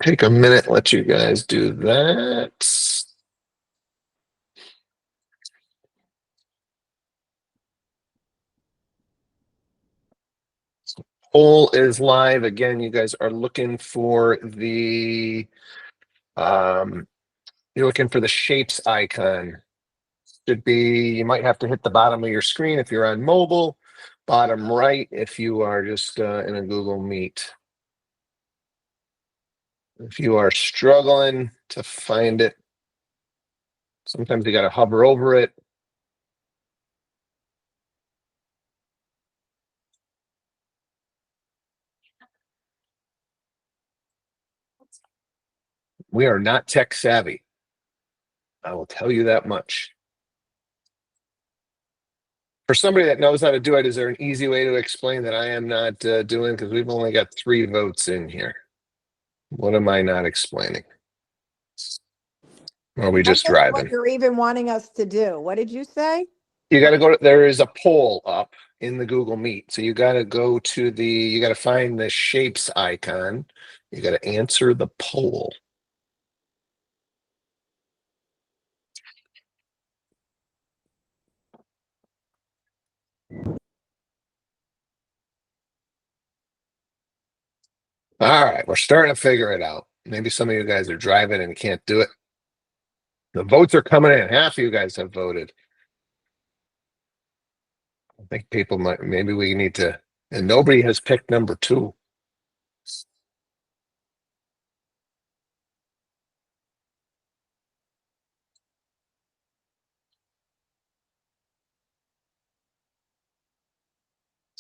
Take a minute, let you guys do that. Poll is live. Again, you guys are looking for the you're looking for the shapes icon. Should be, you might have to hit the bottom of your screen if you're on mobile, bottom right if you are just in a Google Meet. If you are struggling to find it, sometimes you got to hover over it. We are not tech savvy. I will tell you that much. For somebody that knows how to do it, is there an easy way to explain that I am not doing? Because we've only got 3 votes in here. What am I not explaining? Or are we just driving? What you're even wanting us to do. What did you say? You got to go to, there is a poll up in the Google Meet. So you got to go to you got to find the shapes icon. You got to answer the poll. All right, we're starting to figure it out. Maybe some of you guys are driving and can't do it. The votes are coming in. Half of you guys have voted. I think people might, maybe we need to, and nobody has picked number 2.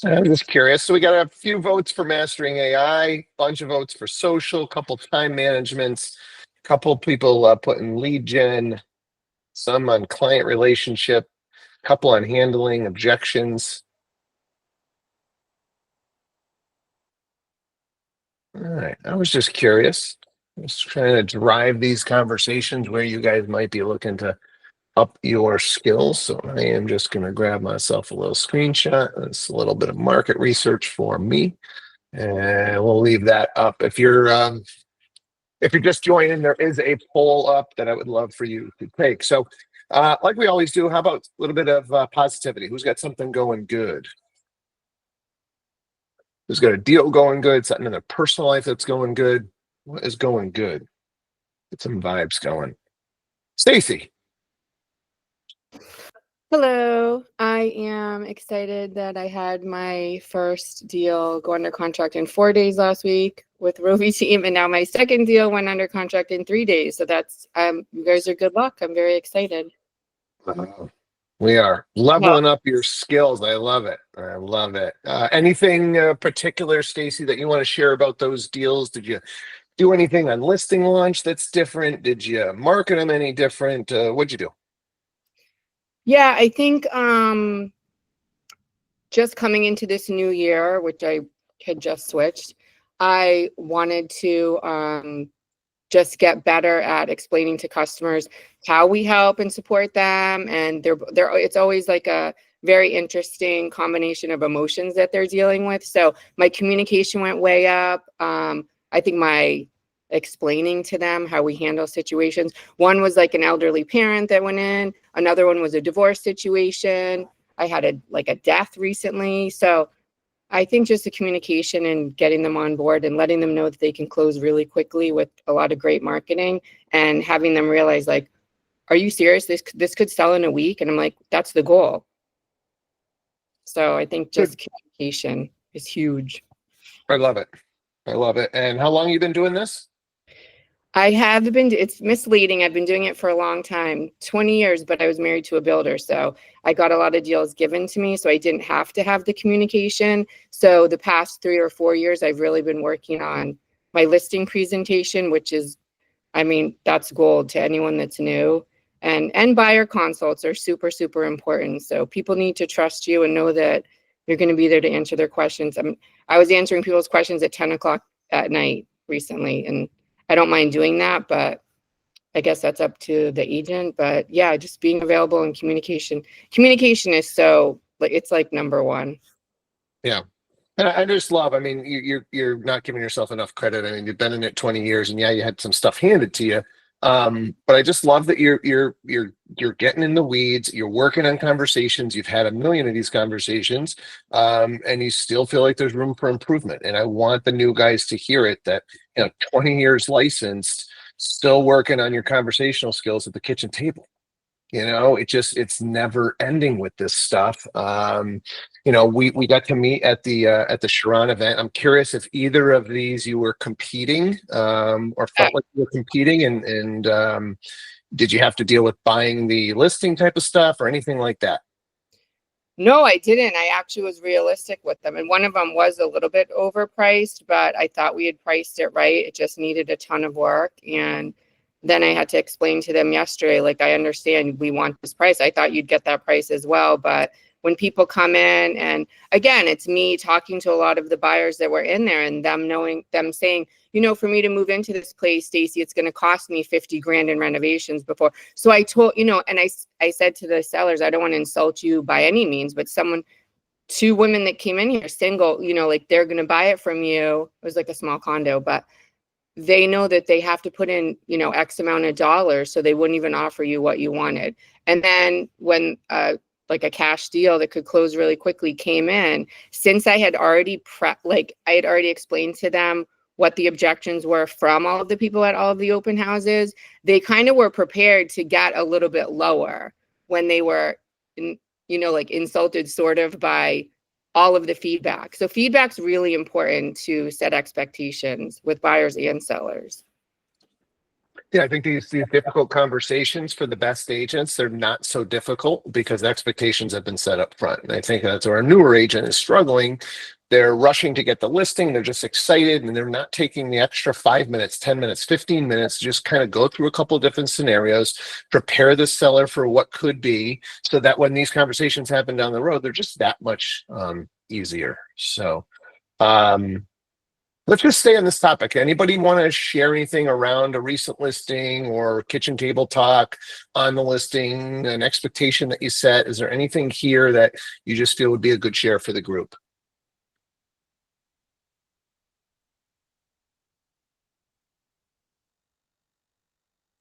I'm just curious. So we got a few votes for mastering AI, bunch of votes for social, couple time managements, couple people putting lead gen, some on client relationship, couple on handling objections. All right, I was just curious. I was trying to drive these conversations where you guys might be looking to up your skills. So I am just going to grab myself a little screenshot. It's a little bit of market research for me, and we'll leave that up. If you're just joining, there is a poll up that I would love for you to take. So, like we always do, how about a little bit of positivity? Who's got something going good? Who's got a deal going good? Something in their personal life that's going good? What is going good? Get some vibes going. Stacy. Hello, I am excited that I had my first deal go under contract in 4 days last week with Rovi team, and now my second deal went under contract in 3 days. So that's you guys are good luck. I'm very excited. We are leveling up your skills. I love it. I love it. Anything particular, Stacy, that you want to share about those deals? Did you do anything on listing launch that's different? Did you market them any different? What'd you do? Yeah, I think just coming into this new year, which I had just switched, I wanted to just get better at explaining to customers how we help and support them. And it's always like a very interesting combination of emotions that they're dealing with. So my communication went way up. I think my explaining to them how we handle situations. One was like an elderly parent that went in. Another one was a divorce situation. I had a death recently. So I think just the communication and getting them on board and letting them know that they can close really quickly with a lot of great marketing and having them realize, like, are you serious? This could sell in a week. And I'm like, that's the goal. So I think just communication is huge. I love it. I love it. And how long have you been doing this? It's misleading. I've been doing it for a long time, 20 years, but I was married to a builder. So I got a lot of deals given to me. So I didn't have to have the communication. So the past 3 or 4 years, I've really been working on my listing presentation, which is, I mean, that's gold to anyone that's new. And buyer consults are super, super important. So people need to trust you and know that you're going to be there to answer their questions. I was answering people's questions at 10 o'clock at night recently, and I don't mind doing that, but I guess that's up to the agent. But yeah, just being available and communication. Communication is so, like, it's like number one. Yeah. And I just love, I mean, you're not giving yourself enough credit. I mean, you've been in it 20 years and yeah, you had some stuff handed to you. But I just love that you're getting in the weeds, you're working on conversations, you've had a million of these conversations, and you still feel like there's room for improvement. And I want the new guys to hear it that, 20 years licensed, still working on your conversational skills at the kitchen table. It's never ending with this stuff. We got to meet at the Sharon event. I'm curious if either of these you were competing, or felt like you were competing, and did you have to deal with buying the listing type of stuff or anything like that? No, I didn't. I actually was realistic with them. And one of them was a little bit overpriced, but I thought we had priced it right. It just needed a ton of work. And then I had to explain to them yesterday, like, I understand we want this price. I thought you'd get that price as well. But when people come in, and again, it's me talking to a lot of the buyers that were in there and them saying, for me to move into this place, Stacy, it's going to cost me 50 grand in renovations before. So I told, and I said to the sellers, I don't want to insult you by any means, but two women that came in here single, like they're going to buy it from you. It was like a small condo, but they know that they have to put in, X amount of dollars. So they wouldn't even offer you what you wanted. And then when, like a cash deal that could close really quickly came in, since I had already I had already explained to them what the objections were from all of the people at all of the open houses, they kind of were prepared to get a little bit lower when they were, insulted sort of by all of the feedback. So feedback's really important to set expectations with buyers and sellers. Yeah, I think these difficult conversations for the best agents, they're not so difficult because expectations have been set up front. And I think that's where a newer agent is struggling. They're rushing to get the listing. They're just excited and they're not taking the extra 5 minutes, 10 minutes, 15 minutes, to just kind of go through a couple of different scenarios, prepare the seller for what could be, so that when these conversations happen down the road, they're just that much easier. So, let's just stay on this topic. Anybody want to share anything around a recent listing or kitchen table talk on the listing, an expectation that you set? Is there anything here that you just feel would be a good share for the group?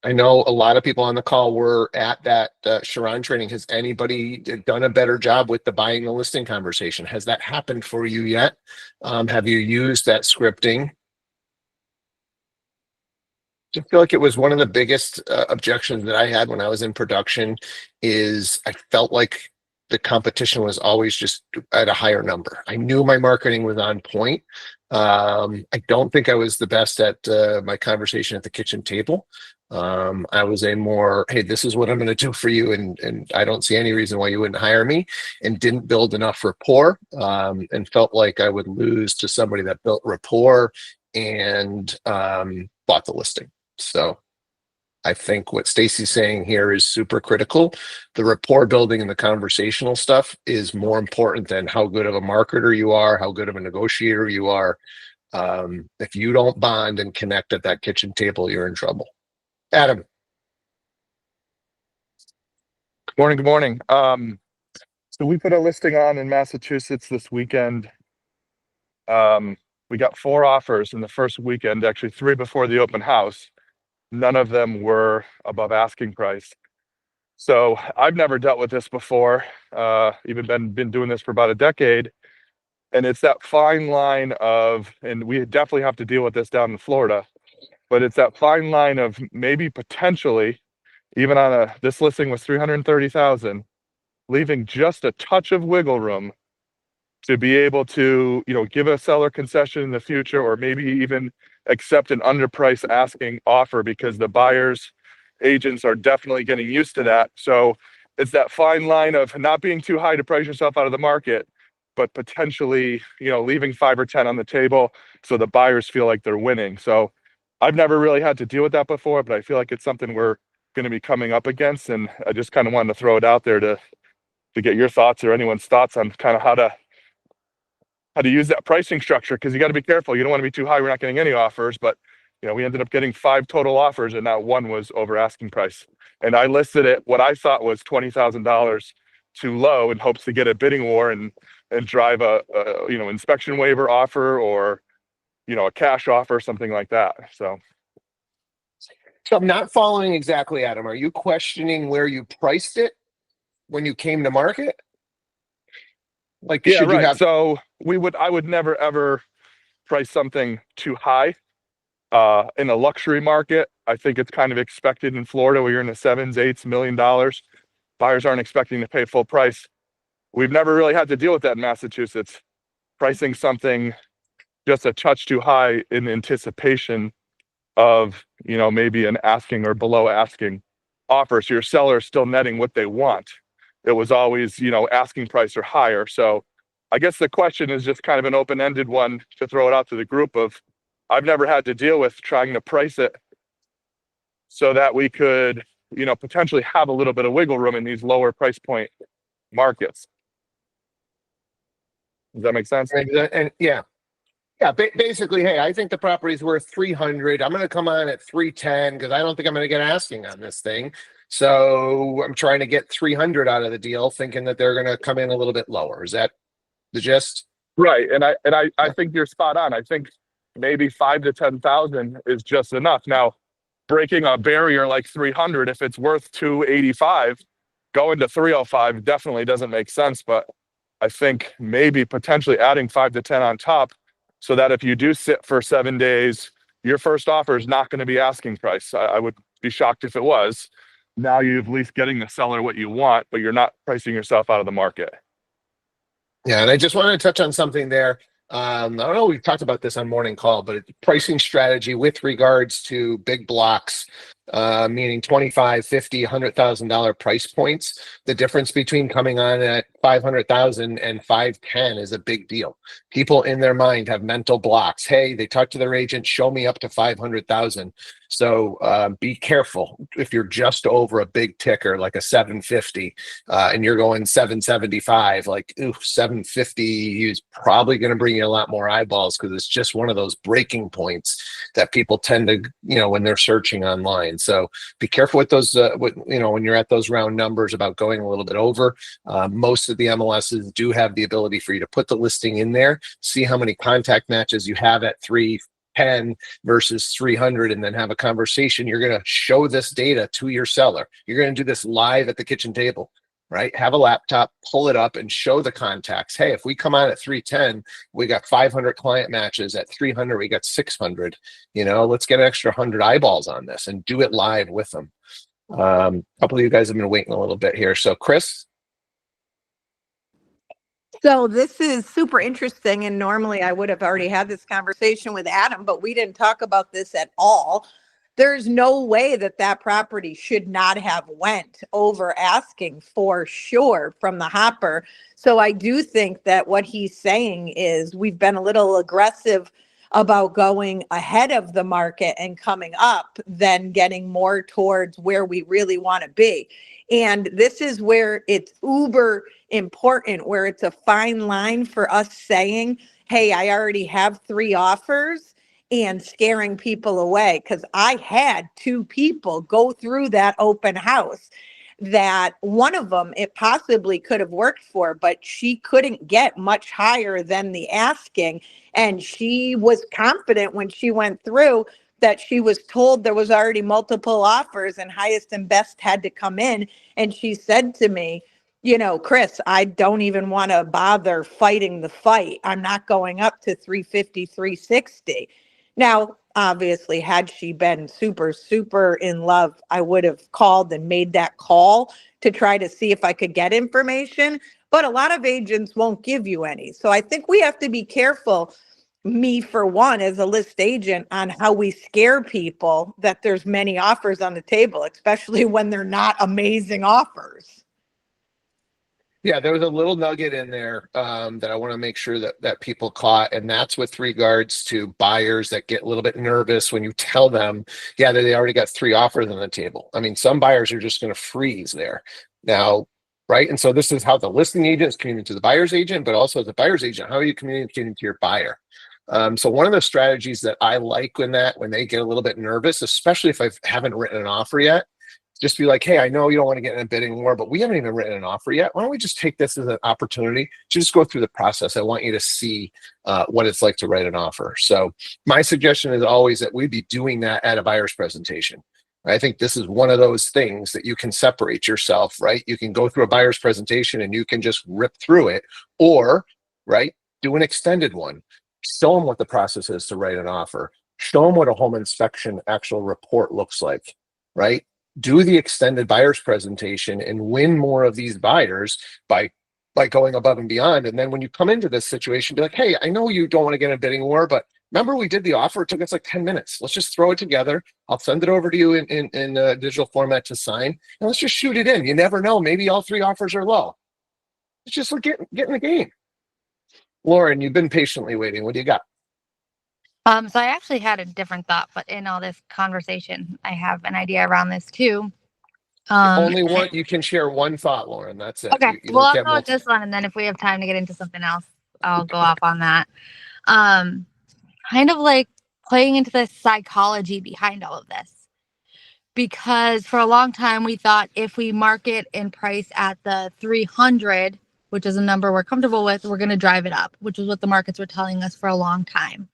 I know a lot of people on the call were at that Sharon training. Has anybody done a better job with the buying the listing conversation? Has that happened for you yet? Have you used that scripting? I feel like it was one of the biggest objections that I had when I was in production is I felt like the competition was always just at a higher number. I knew my marketing was on point. I don't think I was the best at my conversation at the kitchen table. I was a more, hey, this is what I'm going to do for you, and I don't see any reason why you wouldn't hire me, and didn't build enough rapport, and felt like I would lose to somebody that built rapport and bought the listing. So I think what Stacy's saying here is super critical. The rapport building and the conversational stuff is more important than how good of a marketer you are, how good of a negotiator you are. If you don't bond and connect at that kitchen table, you're in trouble. Adam. Good morning. So we put a listing on in Massachusetts this weekend. We got 4 offers in the first weekend, actually 3 before the open house. None of them were above asking price. So I've never dealt with this before, even been doing this for about a decade. And it's that fine line of, and we definitely have to deal with this down in Florida, but it's that fine line of maybe potentially, even on this listing was 330,000, leaving just a touch of wiggle room to be able to, give a seller concession in the future, or maybe even accept an underpriced asking offer, because the buyers agents are definitely getting used to that. So it's that fine line of not being too high to price yourself out of the market, but potentially, leaving 5 or 10 on the table so the buyers feel like they're winning. So I've never really had to deal with that before, but I feel like it's something we're going to be coming up against. And I just kind of wanted to throw it out there to get your thoughts or anyone's thoughts on kind of how to use that pricing structure, because you got to be careful. You don't want to be too high. We're not getting any offers, but we ended up getting 5 total offers, and now 1 was over asking price. And I listed it what I thought was $20,000 too low in hopes to get a bidding war and and drive a inspection waiver offer, or a cash offer, something like that. So I'm not following exactly, Adam. Are you questioning where you priced it when you came to market? Like, yeah, should you right. have? So I would never ever price something too high. In a luxury market, I think it's kind of expected in Florida where you're in the $7, $8 million. Buyers aren't expecting to pay full price. We've never really had to deal with that in Massachusetts. Pricing something just a touch too high in anticipation of, maybe an asking or below asking offer. So your seller is still netting what they want. It was always, asking price or higher. So I guess the question is just kind of an open-ended one to throw it out to the group of, I've never had to deal with trying to price it so that we could, potentially have a little bit of wiggle room in these lower price point markets. Does that make sense? And yeah, basically, hey, I think the property's worth 300. I'm going to come on at 310 because I don't think I'm going to get asking on this thing. So I'm trying to get 300 out of the deal, thinking that they're going to come in a little bit lower. Is that the gist? Right. And I think you're spot on. I think maybe 5 to 10,000 is just enough. Now, breaking a barrier like 300, if it's worth 285, going to 305 definitely doesn't make sense. But I think maybe potentially adding 5 to 10 on top, so that if you do sit for 7 days, your first offer is not going to be asking price. I would be shocked if it was. Now you're at least getting the seller what you want, but you're not pricing yourself out of the market. Yeah, and I just wanted to touch on something there. I don't know, we've talked about this on morning call, but pricing strategy with regards to big blocks, meaning 25, 50, $100,000 price points. The difference between coming on at 500,000 and 510 is a big deal. People in their mind have mental blocks. Hey, they talk to their agent, show me up to 500,000. So be careful if you're just over a big ticker like a 750 and you're going 775, like, ooh, 750 is probably going to bring you a lot more eyeballs because it's just one of those breaking points that people tend to, when they're searching online. So be careful with those, when you're at those round numbers about going a little bit over. Most of the MLSs do have the ability for you to put the listing in there, see how many contact matches you have at 310 versus 300, and then have a conversation. You're going to show this data to your seller. You're going to do this live at the kitchen table, right? Have a laptop, pull it up and show the contacts. Hey, if we come on at 310, we got 500 client matches. At 300, we got 600. Let's get an extra 100 eyeballs on this and do it live with them. A couple of you guys have been waiting a little bit here. So Chris? So this is super interesting, and normally I would have already had this conversation with Adam, but we didn't talk about this at all. There's no way that property should not have went over asking for sure from the hopper. So I do think that what he's saying is we've been a little aggressive about going ahead of the market and coming up than getting more towards where we really want to be. And this is where it's uber important, where it's a fine line for us saying, hey, I already have 3 offers, and scaring people away. Because I had 2 people go through that open house that one of them it possibly could have worked for, but she couldn't get much higher than the asking. And she was confident when she went through that she was told there was already multiple offers and highest and best had to come in. And she said to me, Chris, I don't even want to bother fighting the fight. I'm not going up to 350, 360. Now, obviously, had she been super, super in love, I would have called and made that call to try to see if I could get information. But a lot of agents won't give you any. So I think we have to be careful, me for one, as a list agent, on how we scare people that there's many offers on the table, especially when they're not amazing offers. Yeah, there was a little nugget in there that I want to make sure that people caught, and that's with regards to buyers that get a little bit nervous when you tell them, yeah, they already got 3 offers on the table. I mean, some buyers are just going to freeze there now, right? And so this is how the listing agent is communicating to the buyer's agent, but also the buyer's agent, how are you communicating to your buyer? So one of the strategies that I like when they get a little bit nervous, especially if I haven't written an offer yet, just be like, hey, I know you don't want to get in a bidding war, but we haven't even written an offer yet. Why don't we just take this as an opportunity to just go through the process? I want you to see what it's like to write an offer. So my suggestion is always that we be doing that at a buyer's presentation. I think this is one of those things that you can separate yourself, right? You can go through a buyer's presentation and you can just rip through it, or, right, do an extended one. Show them what the process is to write an offer. Show them what a home inspection actual report looks like, right? Do the extended buyer's presentation and win more of these buyers by going above and beyond. And then when you come into this situation, be like, hey, I know you don't want to get in a bidding war, but remember we did the offer. It took us like 10 minutes. Let's just throw it together. I'll send it over to you in digital format to sign, and let's just shoot it in. You never know. Maybe all 3 offers are low. It's just like get in the game. Lauren, you've been patiently waiting. What do you got? So I actually had a different thought, but in all this conversation, I have an idea around this too. Only one, you can share one thought, Lauren. That's it. Okay. You Well, don't I'll get go with this one, and then if we have time to get into something else, I'll go off on that. Kind of like playing into the psychology behind all of this. Because for a long time, we thought if we market and price at the 300, which is a number we're comfortable with, we're going to drive it up, which is what the markets were telling us for a long time.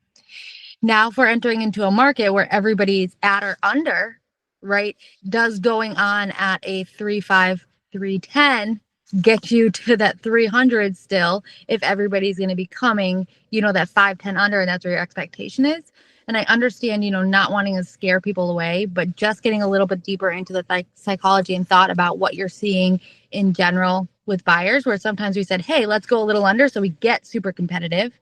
Now, if we're entering into a market where everybody's at or under, right, does going on at a 3.5, 3.10 get you to that 300 still if everybody's going to be coming, that 5.10 under, and that's where your expectation is. And I understand, not wanting to scare people away, but just getting a little bit deeper into the psychology and thought about what you're seeing in general with buyers, where sometimes we said, hey, let's go a little under so we get super competitive.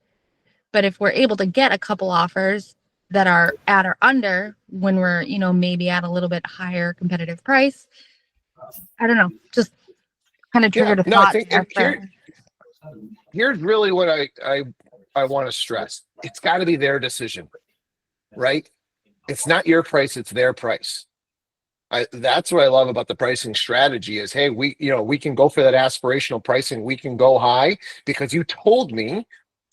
But if we're able to get a couple offers that are at or under when we're, maybe at a little bit higher competitive price, I don't know, just kind of triggered a thought. I think here's really what I want to stress. It's got to be their decision, right? It's not your price, it's their price. That's what I love about the pricing strategy is, hey, we can go for that aspirational pricing. We can go high because you told me,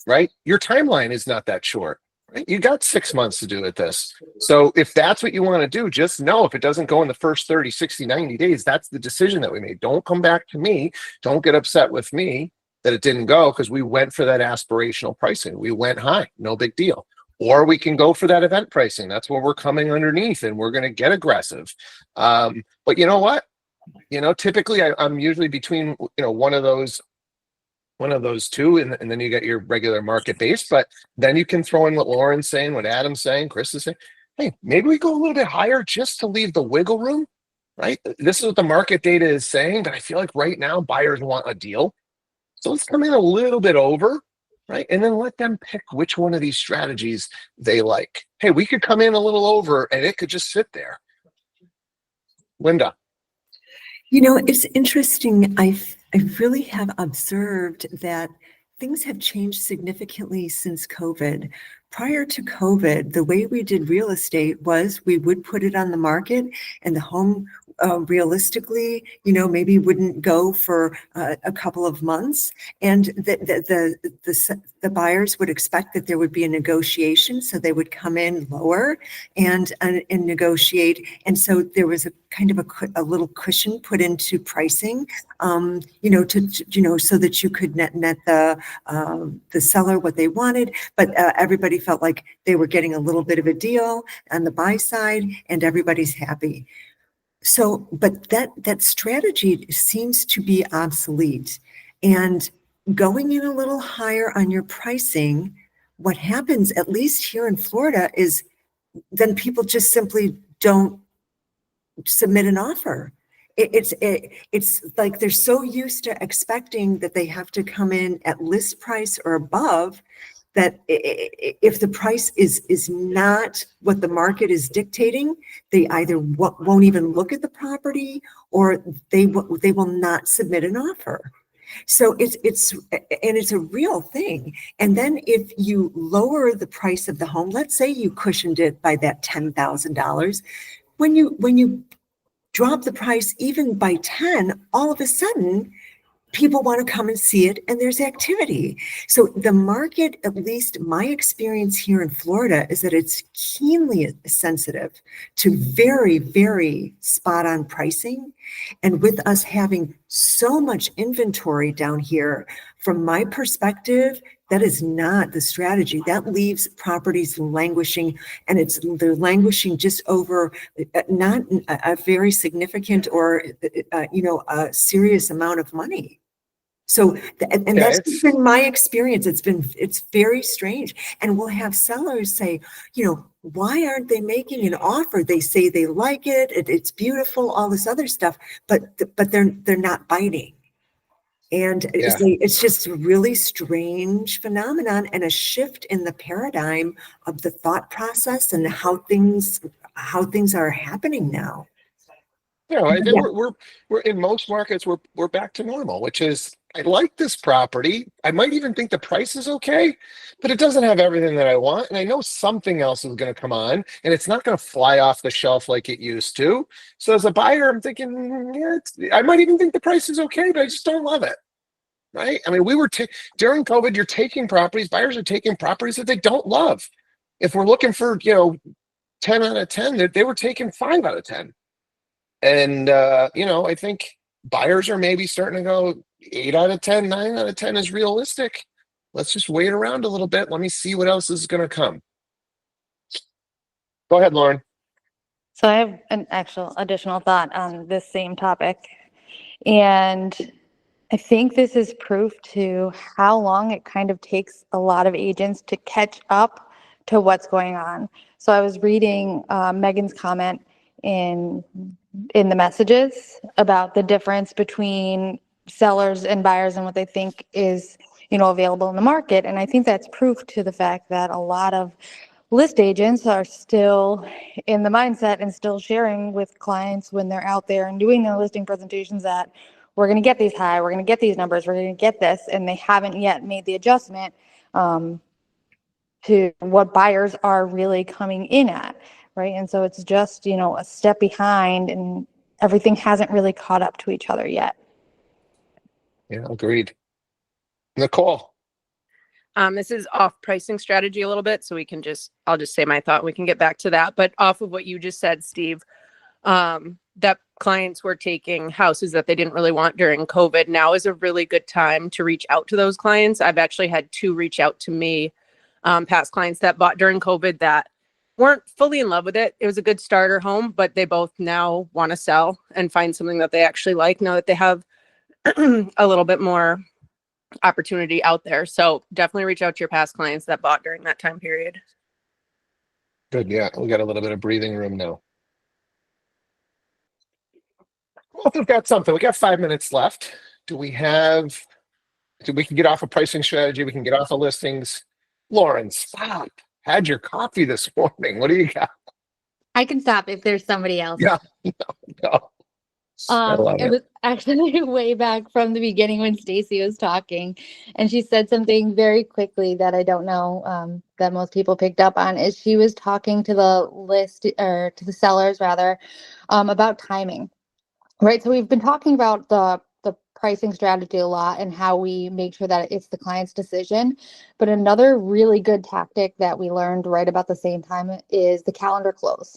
right? Your timeline is not that short, right? You got 6 months to do this. So if that's what you want to do, just know if it doesn't go in the first 30, 60, 90 days, that's the decision that we made. Don't come back to me. Don't get upset with me that it didn't go because we went for that aspirational pricing. We went high, no big deal. Or we can go for that event pricing. That's where we're coming underneath and we're going to get aggressive. But you know what? Typically I'm usually between, one of those two, and then you get your regular market base. But then you can throw in what Lauren's saying, what Adam's saying, Chris is saying. Hey, maybe we go a little bit higher just to leave the wiggle room, right? This is what the market data is saying, but I feel like right now buyers want a deal. So let's come in a little bit over, right? And then let them pick which one of these strategies they like. Hey, we could come in a little over and it could just sit there. Linda. It's interesting. I really have observed that things have changed significantly since COVID. Prior to COVID, the way we did real estate was we would put it on the market and the home realistically, maybe wouldn't go for a couple of months, and the buyers would expect that there would be a negotiation, so they would come in lower and negotiate, and so there was a kind of a little cushion put into pricing, so that you could net the seller what they wanted, but everybody felt like they were getting a little bit of a deal on the buy side, and everybody's happy. So, but that strategy seems to be obsolete, and going in a little higher on your pricing, what happens, at least here in Florida, is then people just simply don't submit an offer. It's like they're so used to expecting that they have to come in at list price or above, that if the price is not what the market is dictating, they either won't even look at the property, or they will not submit an offer. So it's a real thing. And then if you lower the price of the home, let's say you cushioned it by that $10,000, when you drop the price even by 10, all of a sudden people want to come and see it, and there's activity. So the market, at least my experience here in Florida, is that it's keenly sensitive to very, very spot on pricing. And with us having so much inventory down here, from my perspective, that is not the strategy. That leaves properties languishing, and they're languishing just over not a very significant or a serious amount of money. So, and Yeah, that's been my experience. It's very strange. And we'll have sellers say, why aren't they making an offer? They say they like it, it's beautiful, all this other stuff, but they're not biting. And yeah. it's just a really strange phenomenon and a shift in the paradigm of the thought process and how things are happening now. I think Yeah. we're in most markets we're back to normal, which is I like this property. I might even think the price is okay, but it doesn't have everything that I want, and I know something else is going to come on, and it's not going to fly off the shelf like it used to. So as a buyer, I'm thinking, I might even think the price is okay, but I just don't love it. Right? I mean, during COVID, you're taking properties. Buyers are taking properties that they don't love. If we're looking for 10 out of 10, they were taking 5 out of 10. And, I think buyers are maybe starting to go 8 out of 10, 9 out of 10 is realistic. Let's just wait around a little bit. Let me see what else is going to come. Go ahead, Lauren. So I have an actual additional thought on this same topic. And I think this is proof to how long it kind of takes a lot of agents to catch up to what's going on. So I was reading Megan's comment in the messages about the difference between sellers and buyers and what they think is, available in the market. And I think that's proof to the fact that a lot of list agents are still in the mindset and still sharing with clients when they're out there and doing their listing presentations that we're going to get these high, we're going to get these numbers, we're going to get this, and they haven't yet made the adjustment to what buyers are really coming in at, right? And so it's just, a step behind, and everything hasn't really caught up to each other yet. Yeah, agreed. Nicole. This is off pricing strategy a little bit, so I'll just say my thought. We can get back to that. But off of what you just said, Steve, that clients were taking houses that they didn't really want during COVID. Now is a really good time to reach out to those clients. I've actually had 2 reach out to me, past clients that bought during COVID that weren't fully in love with it. It was a good starter home, but they both now want to sell and find something that they actually like now that they have a little bit more opportunity out there. So definitely reach out to your past clients that bought during that time period. Good. Yeah, we got a little bit of breathing room now. Well, if we've got something, we got 5 minutes left. We can get off of pricing strategy. We can get off of listings. Lauren, stop. Had your coffee this morning. What do you got? I can stop if there's somebody else. Yeah. No. I love It was actually way back from the beginning when Stacy was talking, and she said something very quickly that I don't know that most people picked up on. Is she was talking to the sellers rather about timing, right? So we've been talking about the pricing strategy a lot and how we make sure that it's the client's decision. But another really good tactic that we learned right about the same time is the calendar close.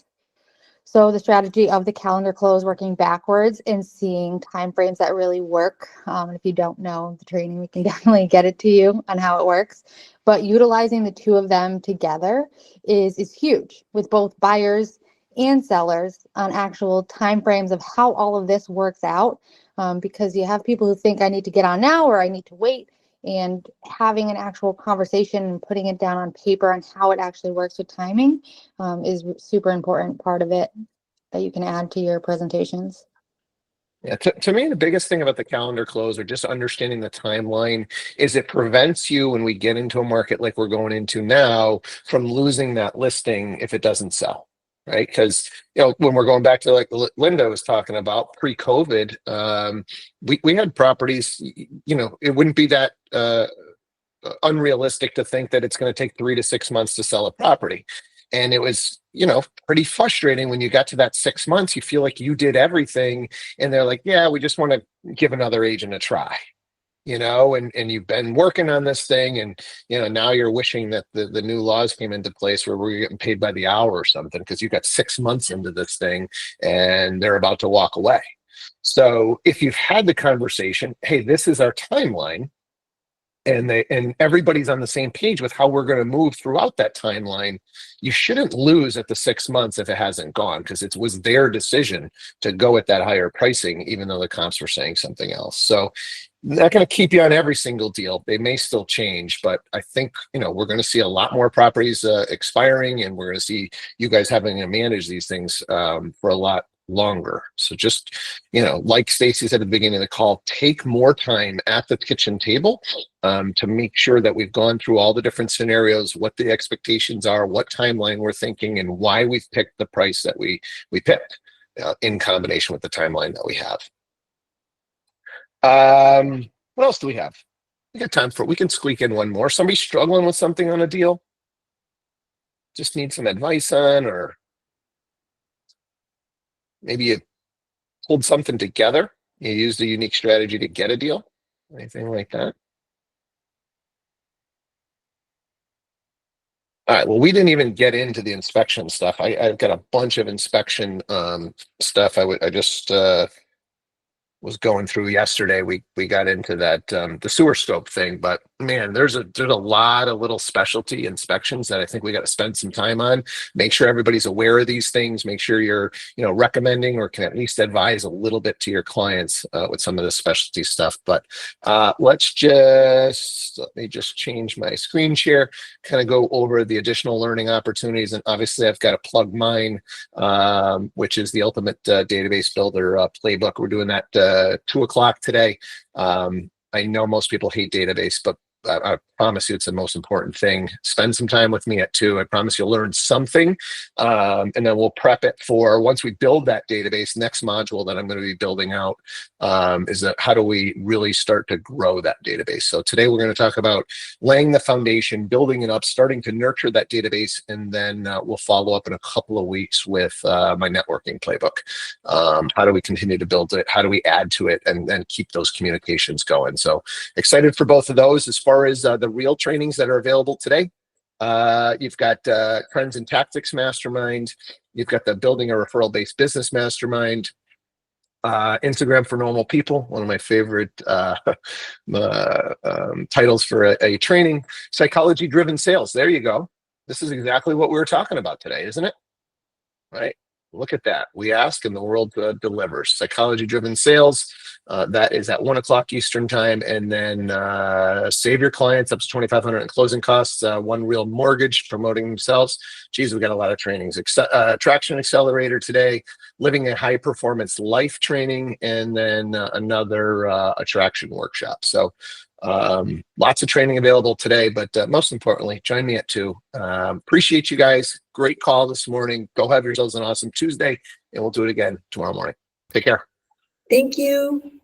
So the strategy of the calendar close, working backwards and seeing timeframes that really work. If you don't know the training, we can definitely get it to you on how it works. But utilizing the 2 of them together is huge with both buyers and sellers on actual timeframes of how all of this works out. Because you have people who think I need to get on now or I need to wait. And having an actual conversation and putting it down on paper on how it actually works with timing is super important part of it that you can add to your presentations. Yeah, to me, the biggest thing about the calendar close or just understanding the timeline is it prevents you when we get into a market like we're going into now from losing that listing if it doesn't sell. Right. Because, when we're going back to like Linda was talking about pre-COVID, we had properties, it wouldn't be that unrealistic to think that it's going to take 3 to 6 months to sell a property. And it was, pretty frustrating when you got to that 6 months, you feel like you did everything. And they're like, yeah, we just want to give another agent a try. and you've been working on this thing, and now you're wishing that the new laws came into place where we're getting paid by the hour or something, because you got 6 months into this thing and they're about to walk away. So if you've had the conversation, hey, this is our timeline, and everybody's on the same page with how we're going to move throughout that timeline, you shouldn't lose at the 6 months if it hasn't gone, because it was their decision to go at that higher pricing, even though the comps were saying something else. So not going to keep you on every single deal. They may still change, but I think we're going to see a lot more properties expiring, and we're going to see you guys having to manage these things for a lot longer. So just like Stacy said at the beginning of the call, take more time at the kitchen table to make sure that we've gone through all the different scenarios, what the expectations are, what timeline we're thinking, and why we've picked the price that we picked in combination with the timeline that we have. What else do we have? We got time we can squeak in one more. Somebody struggling with something on a deal, just need some advice on, or maybe you pulled something together, you used a unique strategy to get a deal, anything like that? All right, well, we didn't even get into the inspection stuff. I've got a bunch of inspection stuff I just was going through yesterday. We got into that the sewer scope thing, but man, there's a lot of little specialty inspections that I think we got to spend some time on. Make sure everybody's aware of these things. Make sure you're recommending or can at least advise a little bit to your clients with some of the specialty stuff. But let me just change my screen share, kind of go over the additional learning opportunities. And obviously I've got to plug mine, which is the Ultimate Database Builder playbook. We're doing that 2:00 today. I know most people hate database, but I promise you it's the most important thing. Spend some time with me at 2:00. I promise you'll learn something. And then we'll prep it for, once we build that database, next module that I'm going to be building out is that how do we really start to grow that database? So today we're going to talk about laying the foundation, building it up, starting to nurture that database, and then we'll follow up in a couple of weeks with my networking playbook. How do we continue to build it? How do we add to it and then keep those communications going? So excited for both of those. As far as the real trainings that are available today, you've got Trends and Tactics Mastermind. You've got the Building a Referral-Based Business Mastermind. Instagram for Normal People, one of my favorite titles for a training. Psychology-Driven Sales. There you go. This is exactly what we were talking about today, isn't it? Right? Look at that. We ask and the world delivers. Psychology-Driven Sales. That is at 1:00 Eastern time. And then Save Your Clients up to $2,500 in closing costs. One Real Mortgage, promoting themselves. Geez, we got a lot of trainings. Traction Accelerator today. Living a High Performance Life training. And then another attraction workshop. So lots of training available today, but most importantly, join me at 2:00. Appreciate you guys. Great call this morning. Go have yourselves an awesome Tuesday, and we'll do it again tomorrow morning. Take care. Thank you.